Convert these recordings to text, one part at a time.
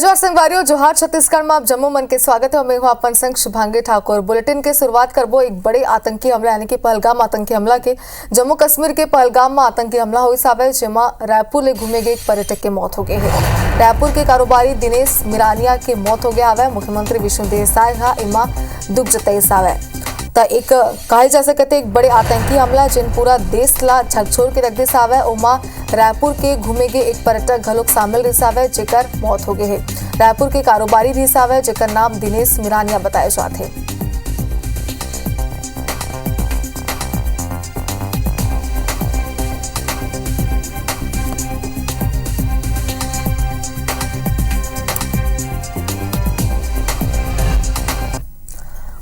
जोहार संगवारियों, जोहार छत्तीसगढ़ में आप जम्मू मन के स्वागत है। मैं हूं अपन संग शुभांगी ठाकुर। बुलेटिन के शुरुआत करबो एक बड़े आतंकी हमला यानी कि पहलगाम आतंकी हमला के। जम्मू कश्मीर के पहलगाम में आतंकी हमला हुई सावे, जेमा रायपुर ले घूमे गए एक पर्यटक के मौत हो गई है। रायपुर के कारोबारी दिनेश मिरानिया के मौत हो गया है। मुख्यमंत्री विष्णुदेव साय हा इमा दुख जताई सावे। तो एक कहे जा सकते एक बड़े आतंकी हमला जिन पूरा देश ला झकझोर के रख दे सावे, उमा रायपुर के घूमे गए एक पर्यटक घलोक शामिल रही सावे जेकर मौत हो गए है। रायपुर के कारोबारी रही सावे जेकर नाम दिनेश मिरानिया बताए जाते हैं।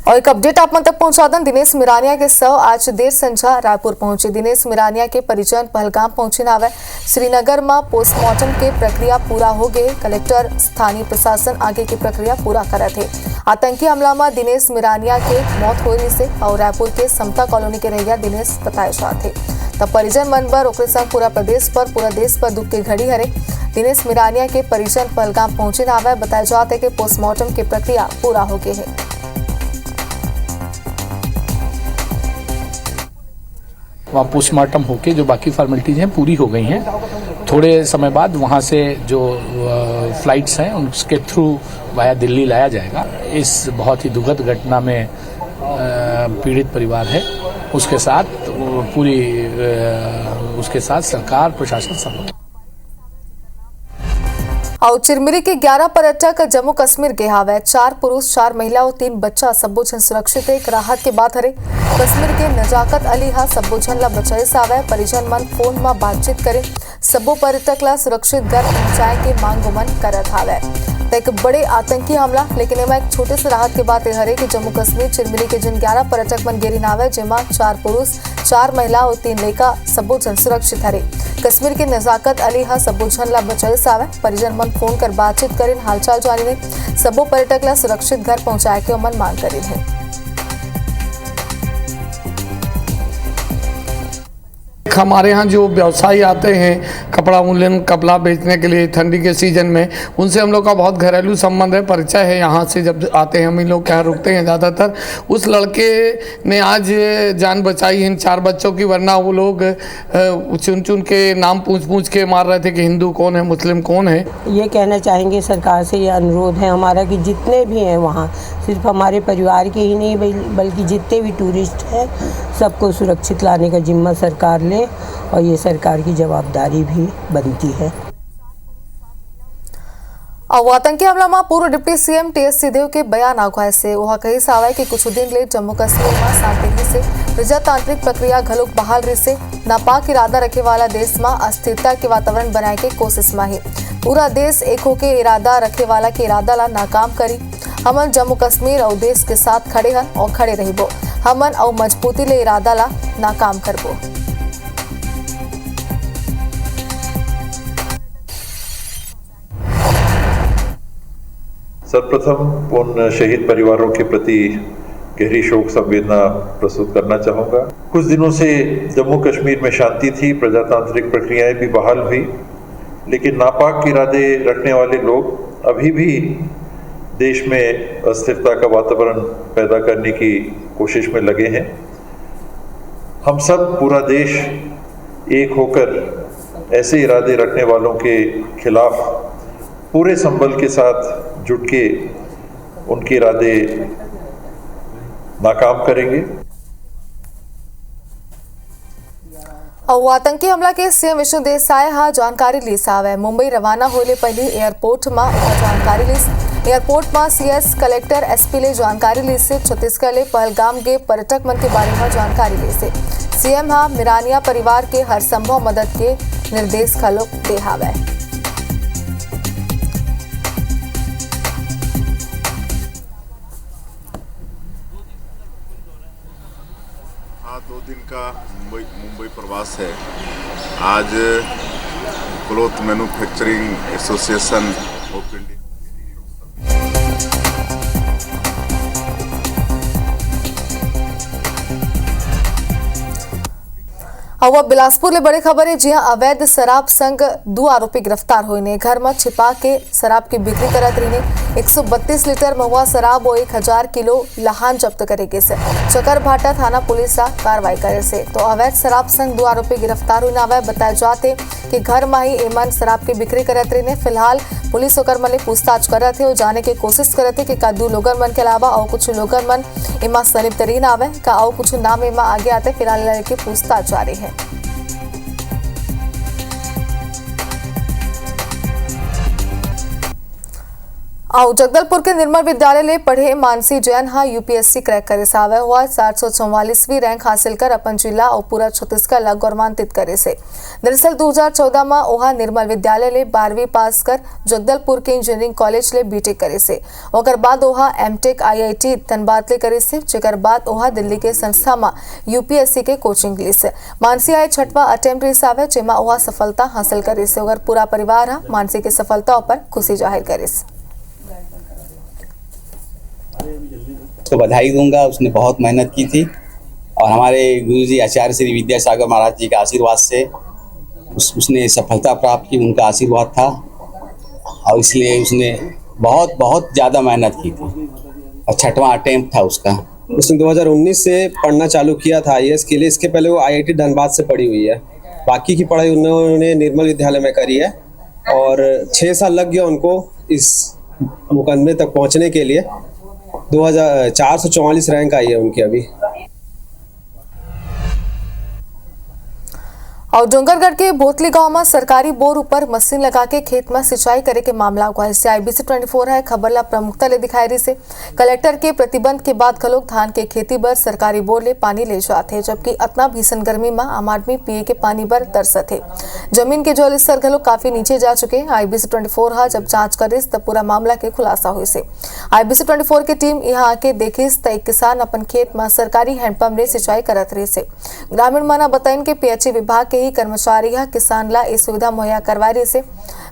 और एक अपडेट आप तक पहुंचा दें। दिनेश मिरानिया के शव आज देर संझा रायपुर पहुंचे। दिनेश मिरानिया के परिजन पहलगाम पहुंचे नावे। श्रीनगर में पोस्टमार्टम के प्रक्रिया पूरा हो गए। कलेक्टर स्थानीय प्रशासन आगे की प्रक्रिया पूरा करे थे। आतंकी हमला में दिनेश मिरानिया के मौत होने से और रायपुर के समता कॉलोनी के रहिया दिनेश बताए जाते। तब परिजन मन पर ओकरे संग पूरा देश पर दुख के घड़ी हरे। दिनेश मिरानिया के परिजन पहलगाम पहुंचे नावे। बताया जाते कि पोस्टमार्टम की प्रक्रिया पूरा हो गई है। वहाँ पोस्टमार्टम होके जो बाकी फॉर्मेलिटीज़ हैं पूरी हो गई हैं। थोड़े समय बाद वहाँ से जो फ्लाइट्स हैं उसके थ्रू वाया दिल्ली लाया जाएगा। इस बहुत ही दुखद घटना में पीड़ित परिवार है, उसके साथ उसके साथ सरकार प्रशासन सब। और चिरमिरी के 11 पर्यटक जम्मू कश्मीर के हावे। 4 पुरुष 4 महिला और 3 बच्चा सबो जन सुरक्षित है। एक राहत के बात हरे कश्मीर के नजाकत अली हा सबो जन ला बचाए सावे। परिजन मन फोन में बातचीत करे सबो पर्यटक ला सुरक्षित घर पहुंचाए के मांग मन करत हावे। एक बड़े आतंकी हमला, लेकिन एमा एक छोटे से राहत के बात यह हरे कि जम्मू कश्मीर चिरमिरी के जिन 11 पर्यटक मन गिरी नावे, जेमा 4 पुरुष 4 महिला और 3 लड़का सबो जन सुरक्षित हरे। कश्मीर के नजाकत अली हा सबो जन ला बचाए सावे। परिजन मन फोन कर बातचीत करें हालचाल जानी ने सबो पर्यटक ला सुरक्षित घर पहुंचाए के मन मांग करी है। हमारे यहाँ जो व्यवसायी आते हैं कपड़ा मूल्यन कपड़ा बेचने के लिए ठंडी के सीजन में, उनसे हम लोग का बहुत घरेलू संबंध है, परिचय है। यहाँ से जब आते हैं हम इन लोग क्या रुकते हैं ज़्यादातर। उस लड़के ने आज जान बचाई इन 4 बच्चों की, वरना वो लोग चुन चुन के नाम पूछ के मार रहे थे कि हिंदू कौन है मुस्लिम कौन है। ये कहना चाहेंगे सरकार से, ये अनुरोध है हमारा कि जितने भी हैं वहाँ, सिर्फ हमारे परिवार के ही नहीं बल्कि जितने भी टूरिस्ट हैं सबको सुरक्षित लाने का जिम्मा सरकार ले, और ये सरकार की जवाबदारी भी बनती है। आतंकी हमला में पूर्व डिप्टी सीएम टीएस सिंहदेव के बयान आगुआए से वह कही सावे कि कुछ दिन ले जम्मू कश्मीर में शांति से प्रजातांत्रिक प्रक्रिया घलोक बहाल रही से नापाक इरादा रखे वाला देश में अस्थिरता के वातावरण बनाए के कोशिश में ही पूरा देश एक होके इरादा रखे वाला के इरादा ला नाकाम करी। हमन जम्मू कश्मीर और देश के साथ खड़े हन और खड़े रहिबो। हमन और मजबूती ले इरादा ला नाकाम करबो। सर्वप्रथम उन शहीद परिवारों के प्रति गहरी शोक संवेदना प्रस्तुत करना चाहूँगा। कुछ दिनों से जम्मू कश्मीर में शांति थी, प्रजातांत्रिक प्रक्रियाएं भी बहाल हुई, लेकिन नापाक इरादे रखने वाले लोग अभी भी देश में अस्थिरता का वातावरण पैदा करने की कोशिश में लगे हैं। हम सब पूरा देश एक होकर ऐसे इरादे रखने वालों के खिलाफ पूरे संबल के साथ जुट के उनके इरादे नाकाम करेंगे। और आतंकी हमला के सीएम विष्णुदेव साय हा जानकारी ली सावे। मुंबई रवाना होले पहले एयरपोर्ट में जानकारी ली। एयरपोर्ट में सीएस कलेक्टर एसपी ले जानकारी ली से छत्तीसगढ़ ले पहलगाम के पर्यटक मन के बारे में जानकारी ली से सीएम हा मिरानिया परिवार के हर संभव मदद के निर्देश खलोक दे हावे। हाँ, 2 दिन का मुंबई प्रवास है। आज cloth manufacturing association of India હવે બિલાસપુર ले बड़ी खबर है જ્યાં अवैध शराब संग 2 आरोपी गिरफ्तार हुए ने घर में छिपा के शराब की बिक्री करत रही ने 132 लीटर महुआ शराब और 1000 किलो लहान जब्त करेगी से चकरभाटा थाना पुलिस कार्रवाई करे से तो अवैध शराब संग 2 आरोपी गिरफ्तार हुए आवे बताया जाते कि घर में ही एमन शराब की बिक्री करत रही ने फिलहाल पुलिस ओकर मन पूछताछ करत है और जाने की कोशिश करत है कि का 2 लोगन मन के अलावा और कुछ लोगन मन एमा संलिप्त रही ना आवे का और कुछ नाम एमा आगे आते फिलहाल की पूछताछ जारी है। आओ जगदलपुर के निर्मल विद्यालय ले पढ़े मानसी जैन यूपीएससी क्रैक करे से आवे हुआ 744वीं रैंक हासिल कर अपन जिला और पूरा छत्तीसगढ़ ला गौरवान्वित करे से। दरअसल 2014 में ओहा निर्मल विद्यालय ले 12वीं पास कर जगदलपुर के इंजीनियरिंग कॉलेज ले बीटेक करे से ओकर बाद ओहा एमटेक आईआईटी धनबाद ले करे से जेकर बाद ओहा दिल्ली के संस्था में यूपीएससी के कोचिंग ली से। मानसी आए 6वां अटेम्प्ट रही आवे जेमा ओहा सफलता हासिल करे से ओकर पूरा परिवार मानसी के सफलता पर खुशी जाहिर करे से। उसको बधाई दूंगा, उसने बहुत मेहनत की थी और हमारे गुरुजी आचार्य श्री विद्यासागर महाराज जी के आशीर्वाद से उसने सफलता प्राप्त की, उनका आशीर्वाद था और इसलिए उसने बहुत बहुत ज़्यादा मेहनत की थी और 6वां अटेम्प्ट था उसका। उसने 2019 से पढ़ना चालू किया था आईएएस के लिए। इसके पहले वो आईआईटी धनबाद से पढ़ी हुई है। बाकी की पढ़ाई उन्होंने निर्मल विद्यालय में करी है और 6 साल लग गया उनको इस मुकदमे तक पहुंचने के लिए। 2444 रैंक आई है उनकी अभी। और डूंगरगढ़ के भोतली गांव में सरकारी बोर ऊपर मशीन लगा के खेत में सिंचाई करे के मामला हुआ है। IBC 24 है खबर ला प्रमुखता ले दिखाई रही से कलेक्टर के प्रतिबंध के बाद खलोक धान के खेती बर सरकारी बोर ले पानी ले जाते हैं, जबकि इतना भीषण गर्मी में आम आदमी पिए के पानी बर तरसत है। जमीन के जल स्तर खलोक काफी नीचे जा चुके हैं। IBC 24 हा जब जांच करे तब पूरा मामला के खुलासा हुई से। IBC 24 की टीम यहाँ आके देखी त एक किसान अपन खेत में सरकारी हैंडपंप ले सिंचाई करत रहे से। ग्रामीण माना बताइन के पीएचई विभाग के ही कर्मचारी किसान ला इस सुविधा मुहैया करवा रही से।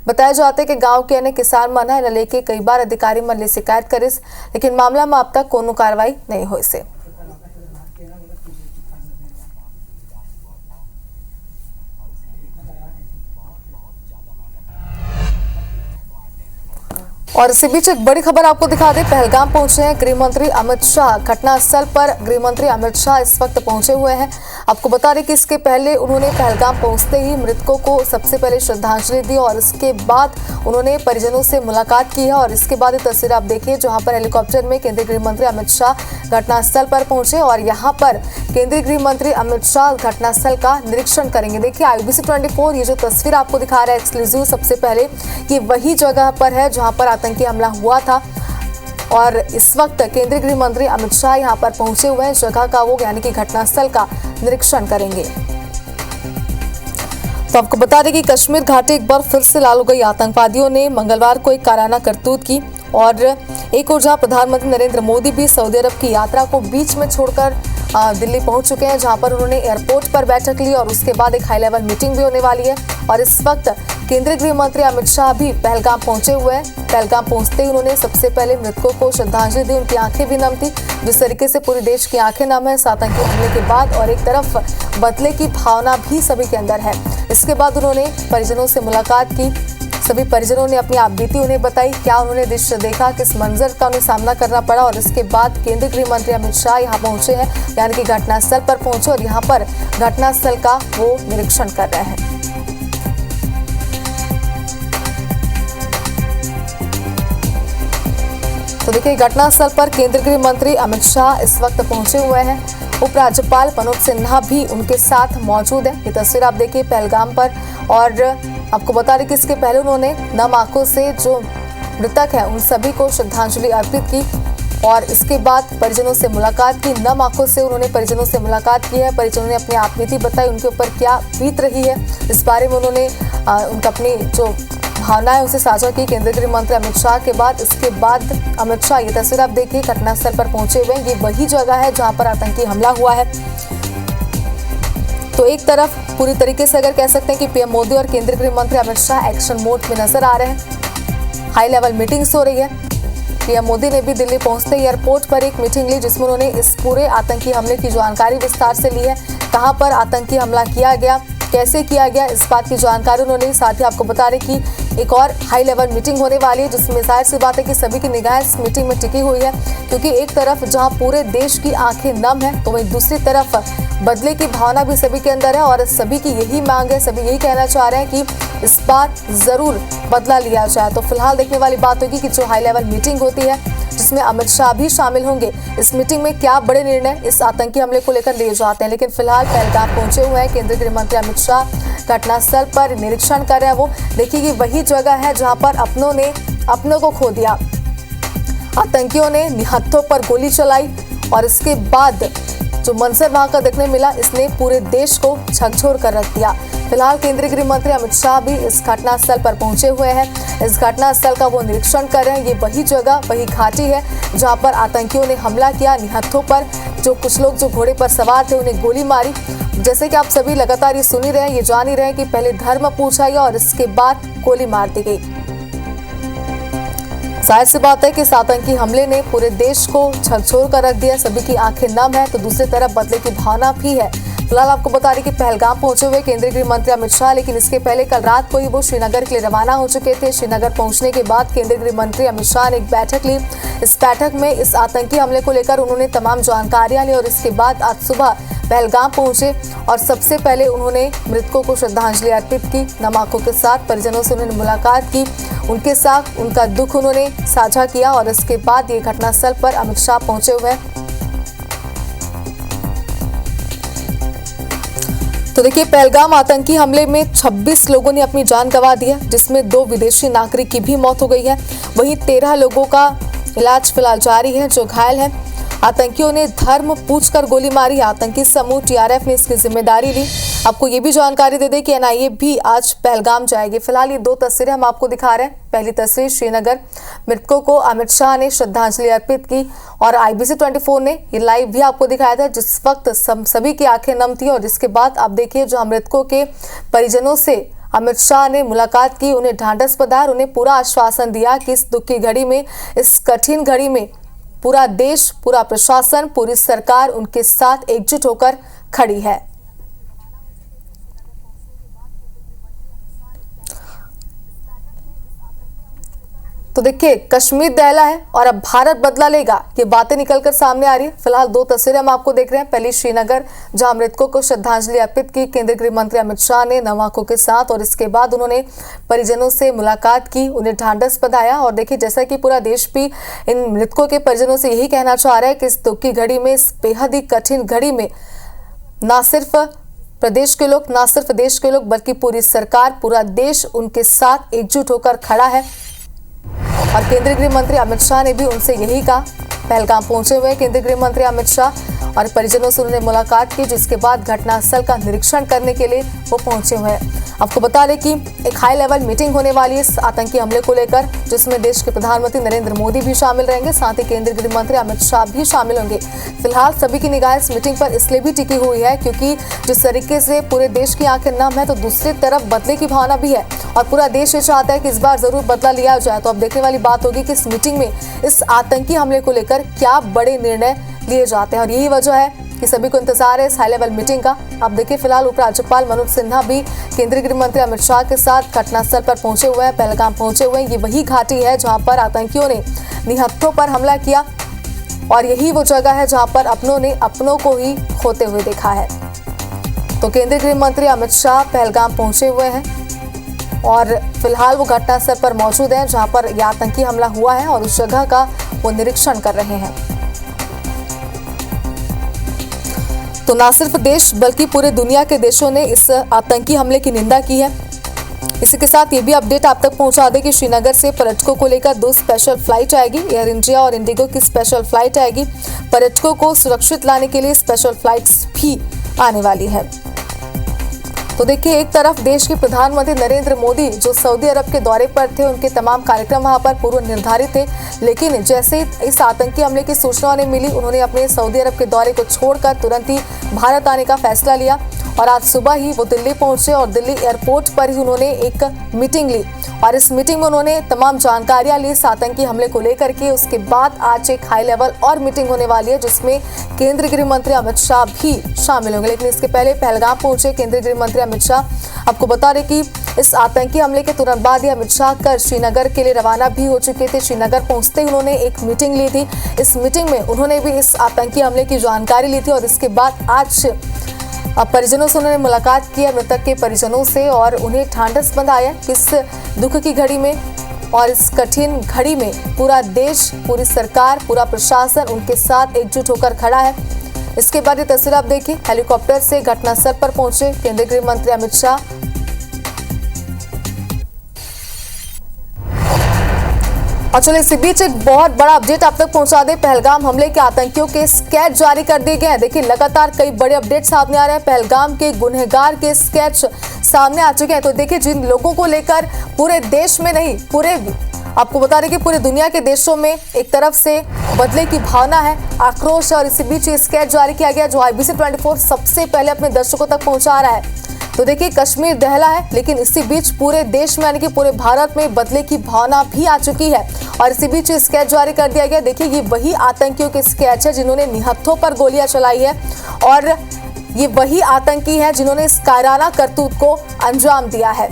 बताया जाते कि गांव के अन्य किसान मन है लेके कई बार अधिकारी मन ले शिकायत करे लेकिन मामला में अब तक कोनो कार्रवाई नहीं हुई से। और इसी बीच एक बड़ी खबर आपको दिखा दे, पहलगाम पहुंचे हैं गृह मंत्री अमित शाह। घटनास्थल पर गृह मंत्री अमित शाह इस वक्त पहुंचे हुए हैं। आपको बता दें कि इसके पहले उन्होंने पहलगाम पहुंचते ही मृतकों को सबसे पहले श्रद्धांजलि दी और इसके बाद उन्होंने परिजनों से मुलाकात की है। और इसके बाद ये तस्वीर आप देखिए जहां पर हेलीकॉप्टर में केंद्रीय गृह मंत्री अमित शाह घटनास्थल पर पहुंचे और यहाँ पर केंद्रीय गृह मंत्री अमित शाह घटनास्थल का निरीक्षण करेंगे। देखिए IBC 24 ये जो तस्वीर आपको दिखा रहा है एक्सक्लूसिव सबसे पहले ये वही जगह पर है जहाँ पर आतंकी हमला हुआ था और इस वक्त केंद्रीय गृह मंत्री अमित शाह यहां पर पहुंचे हुए हैं। जगह का वो यानी कि घटनास्थल का निरीक्षण करेंगे। तो आपको बता दें कि कश्मीर घाटी एक बार फिर से लाल हो गई। आतंकवादियों ने मंगलवार को एक काराना करतूत की और एक और जहां प्रधानमंत्री नरेंद्र मोदी भी सऊदी अरब की यात्रा को बीच में छोड़कर दिल्ली पहुंच चुके हैं, जहां पर उन्होंने एयरपोर्ट पर बैठक ली और उसके बाद एक हाई लेवल मीटिंग भी होने वाली है। और इस वक्त केंद्रीय गृह मंत्री अमित शाह भी पहलगाम पहुंचे हुए हैं। पहलगाम पहुंचते ही उन्होंने सबसे पहले मृतकों को श्रद्धांजलि दी। उनकी आंखें भी नम थी जिस तरीके से पूरे देश की आंखें नम है इस आतंकी हमले के बाद और एक तरफ बदले की भावना भी सभी के अंदर है। इसके बाद उन्होंने परिजनों से मुलाकात की। सभी परिजनों ने अपनी आपबीती उन्हें बताई, क्या उन्होंने दृश्य देखा, किस मंजर का उन्हें सामना करना पड़ा। और इसके बाद केंद्रीय गृह मंत्री अमित शाह यहाँ पहुंचे हैं यानी कि घटनास्थल पर पहुंचे और यहाँ पर घटनास्थल का वो निरीक्षण कर रहे हैं। तो देखिए घटनास्थल पर केंद्रीय गृह मंत्री अमित शाह इस वक्त पहुंचे हुए हैं। उपराज्यपाल मनोज सिन्हा भी उनके साथ मौजूद है। ये तस्वीर आप देखिए पहलगाम पर और आपको बता दें कि इसके पहले उन्होंने नम आंखों से जो मृतक है उन सभी को श्रद्धांजलि अर्पित की और इसके बाद परिजनों से मुलाकात की। नम आंखों से उन्होंने परिजनों से मुलाकात की है। परिजनों ने अपनी आपबीती बताई, उनके ऊपर क्या बीत रही है इस बारे में उन्होंने उनका अपनी जो भावनाएं उसे साझा की केंद्रीय गृह मंत्री अमित शाह के बाद। इसके बाद अमित शाह ये तस्वीर आप देखिए घटनास्थल पर पहुंचे हुए हैं। ये वही जगह है जहां पर आतंकी हमला हुआ है। तो एक तरफ पूरी तरीके से अगर कह सकते हैं कि पीएम मोदी और केंद्रीय गृह मंत्री अमित शाह एक्शन मोड में नजर आ रहे हैं। हाई लेवल मीटिंग्स हो रही है पीएम मोदी ने भी दिल्ली पहुंचते एयरपोर्ट पर एक मीटिंग ली, जिसमें उन्होंने इस पूरे आतंकी हमले की जानकारी विस्तार से ली है। कहां पर आतंकी हमला किया गया, कैसे किया गया, इस बात की जानकारी उन्होंने। साथ ही आपको बता रहे कि एक और हाई लेवल मीटिंग होने वाली है, जिसमें जाहिर सी बात है कि सभी की निगाह इस मीटिंग में टिकी हुई है, क्योंकि एक तरफ जहां पूरे देश की आंखें नम है, तो वहीं दूसरी तरफ बदले की भावना भी सभी के अंदर है और सभी की यही मांग है, सभी यही कहना चाह रहे हैं कि इस बार जरूर बदला लिया जाए। तो फिलहाल देखने वाली बात होगी कि जो हाई लेवल मीटिंग होती है, जिसमें अमित शाह भी शामिल होंगे, इस मीटिंग में क्या बड़े निर्णय इस आतंकी हमले को लेकर लिए जाते हैं। लेकिन फिलहाल पहलगाम पहुंचे हुए हैं केंद्रीय गृह मंत्री अमित शाह, घटनास्थल पर निरीक्षण कर रहे हैं। वो देखिए कि वही जगह है जहां पर अपनों ने अपनों को खो दिया, आतंकियों ने निहत्थों पर गोली चलाई और इसके बाद जो मंजर वहां का देखने मिला, इसने पूरे देश को झकझोर कर रख दिया। फिलहाल केंद्रीय गृह मंत्री अमित शाह भी इस घटनास्थल पर पहुंचे हुए हैं। इस घटनास्थल का वो निरीक्षण कर रहे हैं। ये वही जगह, वही घाटी है जहां पर आतंकियों ने हमला किया, निहत्थों पर जो कुछ लोग जो घोड़े पर सवार थे उन्हें गोली मारी। जैसे कि आप सभी लगातार ये सुन ही रहे हैं, ये जान ही रहे हैं कि पहले धर्म पूछा गया और इसके बाद गोली मार दी गई। जाहिर सी बात है कि इस आतंकी हमले ने पूरे देश को झकझोर कर रख दिया, सभी की आंखें नम है, तो दूसरी तरफ बदले की भावना भी है। फिलहाल आपको बता दें कि पहलगाम पहुंचे हुए केंद्रीय गृह मंत्री अमित शाह, लेकिन इसके पहले कल रात को ही वो श्रीनगर के लिए रवाना हो चुके थे। श्रीनगर पहुंचने के बाद केंद्रीय गृह मंत्री अमित शाह ने एक बैठक ली। इस बैठक में इस आतंकी हमले को लेकर उन्होंने तमाम जानकारियां ली और इसके बाद आज सुबह पहलगाम पहुंचे और सबसे पहले उन्होंने मृतकों को श्रद्धांजलि अर्पित की। नम आंखों के साथ परिजनों से उन्होंने मुलाकात की, उनके साथ उनका दुख उन्होंने साझा किया और इसके बाद ये घटनास्थल पर अमित शाह पहुंचे हुए हैं। तो देखिए, पहलगाम आतंकी हमले में 26 लोगों ने अपनी जान गंवा दी है, जिसमें 2 विदेशी नागरिक की भी मौत हो गई है। वहीं 13 लोगों का इलाज फिलहाल जारी है जो घायल हैं। आतंकियों ने धर्म पूछकर गोली मारी। आतंकी समूह टीआरएफ ने इसकी जिम्मेदारी ली। आपको ये भी जानकारी दे दें कि एनआईए भी आज पहलगाम जाएगी। फिलहाल ये 2 तस्वीरें हम आपको दिखा रहे हैं। पहली तस्वीर श्रीनगर, मृतकों को अमित शाह ने श्रद्धांजलि अर्पित की और IBC 24 ने ये लाइव भी आपको दिखाया था, जिस वक्त सभी की आंखें नम थी। और इसके बाद आप देखिए जो मृतकों के परिजनों से अमित शाह ने मुलाकात की, उन्हें ढांढस बंधाया, उन्हें पूरा आश्वासन दिया कि इस दुख की घड़ी में, इस कठिन घड़ी में पूरा देश, पूरा प्रशासन, पूरी सरकार उनके साथ एकजुट होकर खड़ी है। तो देखिए, कश्मीर दहला है और अब भारत बदला लेगा, ये बातें निकलकर सामने आ रही है। फिलहाल 2 तस्वीरें हम आपको देख रहे हैं। पहली श्रीनगर, जहां मृतकों को श्रद्धांजलि अर्पित की केंद्रीय गृह मंत्री अमित शाह ने नम आंखों के साथ और इसके बाद उन्होंने परिजनों से मुलाकात की, उन्हें ढांढस बंधाया। और देखिए, जैसा कि पूरा देश भी इन मृतकों के परिजनों से यही कहना चाह रहा है कि इस दुख की घड़ी में, इस बेहद ही कठिन घड़ी में ना सिर्फ प्रदेश के लोग, ना सिर्फ देश के लोग, बल्कि पूरी सरकार, पूरा देश उनके साथ एकजुट होकर खड़ा है। और केंद्रीय गृह मंत्री अमित शाह ने भी उनसे यही कहा। पहलगाम पहुंचे हुए केंद्रीय गृह मंत्री अमित शाह और परिजनों से उन्होंने मुलाकात की, जिसके बाद घटनास्थल का निरीक्षण करने के लिए वो पहुंचे हुए हैं। आपको बता दें कि एक हाई लेवल मीटिंग होने वाली है इस आतंकी हमले को लेकर, जिसमें देश के प्रधानमंत्री नरेंद्र मोदी भी शामिल रहेंगे, साथ ही केंद्रीय गृह मंत्री अमित शाह भी शामिल होंगे। फिलहाल सभी की निगाह इस मीटिंग पर इसलिए भी टिकी हुई है क्योंकि जिस तरीके से पूरे देश की आंखें नम है, तो दूसरी तरफ बदले की भावना भी है और पूरा देश ये चाहता है कि इस बार जरूर बदला लिया जाए। तो अब देखने वाली बात होगी कि इस मीटिंग में इस आतंकी हमले को लेकर क्या बड़े निर्णय लिए जाते हैं और यही वजह है कि सभी को इंतजार है इस हाई लेवल मीटिंग का। अब देखिए, फिलहाल उपराज्यपाल मनोज सिन्हा भी केंद्रीय गृह मंत्री अमित शाह के साथ घटनास्थल पर पहुंचे हुए हैं, पहलगाम पहुंचे हुए हैं। ये वही घाटी है जहां पर आतंकियों ने निहत्थों पर हमला किया और यही वो जगह है जहां पर अपनों ने अपनों को ही खोते हुए देखा है। तो केंद्रीय गृह मंत्री अमित शाह पहलगाम पहुंचे हुए हैं और फिलहाल वो घटनास्थल पर मौजूद हैं जहां पर यह आतंकी हमला हुआ है और उस जगह का वो निरीक्षण कर रहे हैं। तो न सिर्फ देश बल्कि पूरे दुनिया के देशों ने इस आतंकी हमले की निंदा की है। इसी के साथ ये भी अपडेट आप तक पहुंचा दें कि श्रीनगर से पर्यटकों को लेकर 2 स्पेशल फ्लाइट आएगी। एयर इंडिया और इंडिगो की स्पेशल फ्लाइट आएगी। पर्यटकों को सुरक्षित लाने के लिए स्पेशल फ्लाइट्स भी आने वाली है। तो देखिए, एक तरफ देश के प्रधानमंत्री नरेंद्र मोदी जो सऊदी अरब के दौरे पर थे, उनके तमाम कार्यक्रम वहां पर पूर्व निर्धारित थे, लेकिन जैसे इस आतंकी हमले की सूचना उन्हें मिली, उन्होंने अपने सऊदी अरब के दौरे को छोड़कर तुरंत ही भारत आने का फैसला लिया और आज सुबह ही वो दिल्ली पहुंचे और दिल्ली एयरपोर्ट पर ही उन्होंने एक मीटिंग ली और इस मीटिंग में उन्होंने तमाम जानकारियां ली इस आतंकी हमले को लेकर के। उसके बाद आज एक हाई लेवल और मीटिंग होने वाली है जिसमें केंद्रीय गृह मंत्री अमित शाह भी शामिल होंगे। लेकिन इसके पहले पहलगाम पहुंचे केंद्रीय गृह मंत्री अमित शाह। आपको बता दें कि इस आतंकी हमले के तुरंत बाद ही अमित शाह कल श्रीनगर के लिए रवाना भी हो चुके थे। श्रीनगर पहुंचते ही उन्होंने एक मीटिंग ली थी। इस मीटिंग में उन्होंने भी इस आतंकी हमले की जानकारी ली थी और इसके बाद आज परिजनों से उन्होंने मुलाकात की, मृतक के परिजनों से, और उन्हें ढांढस बंधाया इस दुख की घड़ी में और इस कठिन घड़ी में पूरा देश, पूरी सरकार, पूरा प्रशासन उनके साथ एकजुट होकर खड़ा है। इसके बाद ये तस्वीर आप देखिए, हेलीकॉप्टर से घटनास्थल पर पहुंचे केंद्रीय गृह मंत्री अमित शाह। और चलिए इसी बीच एक बहुत बड़ा अपडेट आप तक पहुंचा दे। पहलगाम हमले के आतंकियों के स्केच जारी कर दिए गए हैं। देखिए लगातार कई बड़े अपडेट सामने आ रहे हैं। पहलगाम के गुनहगार के स्केच सामने आ चुके हैं। तो देखिए जिन लोगों को लेकर पूरे देश में नहीं, पूरे आपको बता रहे कि पूरे दुनिया के देशों में एक तरफ से बदले की भावना है, आक्रोश है और इसी बीच ये स्केच जारी किया गया जो IBC 24 सबसे पहले अपने दर्शकों तक पहुंचा रहा है। तो देखिए कश्मीर दहला है, लेकिन इसी बीच पूरे देश में यानी कि पूरे भारत में बदले की भावना भी आ चुकी है और इसी बीच स्केच जारी कर दिया गया। देखिए ये वही आतंकियों के स्केच है जिन्होंने निहत्थों पर गोलियां चलाई है और ये वही आतंकी है जिन्होंने इस कायराना करतूत को अंजाम दिया है।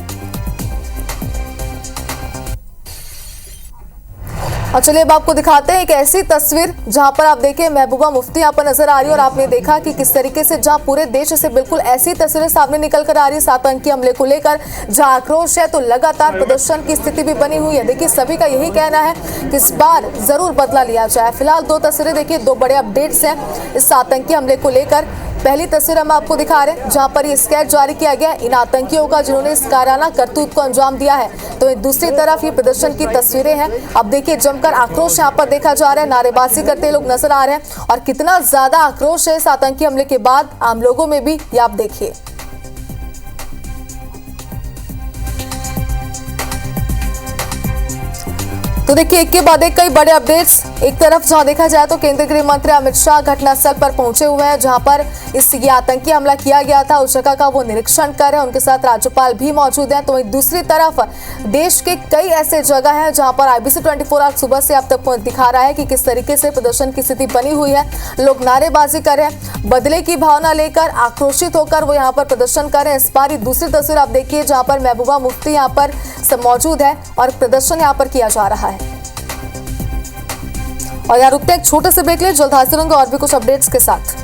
और चलिए अब आपको दिखाते हैं एक ऐसी तस्वीर जहां पर आप देखिए महबूबा मुफ्ती यहाँ पर नजर आ रही है और आपने देखा कि किस तरीके से जहां पूरे देश से बिल्कुल ऐसी तस्वीरें सामने निकल कर आ रही है इस आतंकी हमले को लेकर। जहां आक्रोश है तो लगातार प्रदर्शन की स्थिति भी बनी हुई है। देखिए सभी का यही कहना है कि इस बार जरूर बदला लिया जाए। फिलहाल दो तस्वीरें देखिए, दो बड़े अपडेट्स हैं इस आतंकी हमले को लेकर। पहली तस्वीर हम आपको दिखा रहे हैं जहां पर ये स्केच जारी किया गया इन आतंकियों का जिन्होंने इस कायराना करतूत को अंजाम दिया है। तो दूसरी तरफ ये प्रदर्शन की तस्वीरें हैं। अब देखिए जमकर आक्रोश यहाँ पर देखा जा रहा है, नारेबाजी करते लोग नजर आ रहे हैं और कितना ज्यादा आक्रोश है इस आतंकी हमले के बाद आम लोगों में भी, ये आप देखिए। तो देखिए एक के बाद एक कई बड़े अपडेट्स। एक तरफ जहां देखा जाए तो केंद्रीय गृह मंत्री अमित शाह घटनास्थल पर पहुंचे हुए हैं जहां पर ये आतंकी हमला किया गया था, उस जगह का वो निरीक्षण कर रहे हैं। उनके साथ राज्यपाल भी मौजूद हैं। तो वहीं दूसरी तरफ देश के कई ऐसे जगह हैं जहां पर IBC 24 आज सुबह से आप तक दिखा रहा है कि किस तरीके से प्रदर्शन की स्थिति बनी हुई है। लोग नारेबाजी कर रहे हैं, बदले की भावना लेकर आक्रोशित होकर वो यहाँ पर प्रदर्शन कर रहे हैं। इस बार दूसरी तस्वीर आप देखिए जहाँ पर महबूबा मुफ्ती यहाँ पर मौजूद है और प्रदर्शन यहाँ पर किया जा रहा है। और यार रुकते हैं एक छोटे से ब्रेक लिए, जल्द हाजिर होंगे और भी कुछ अपडेट्स के साथ।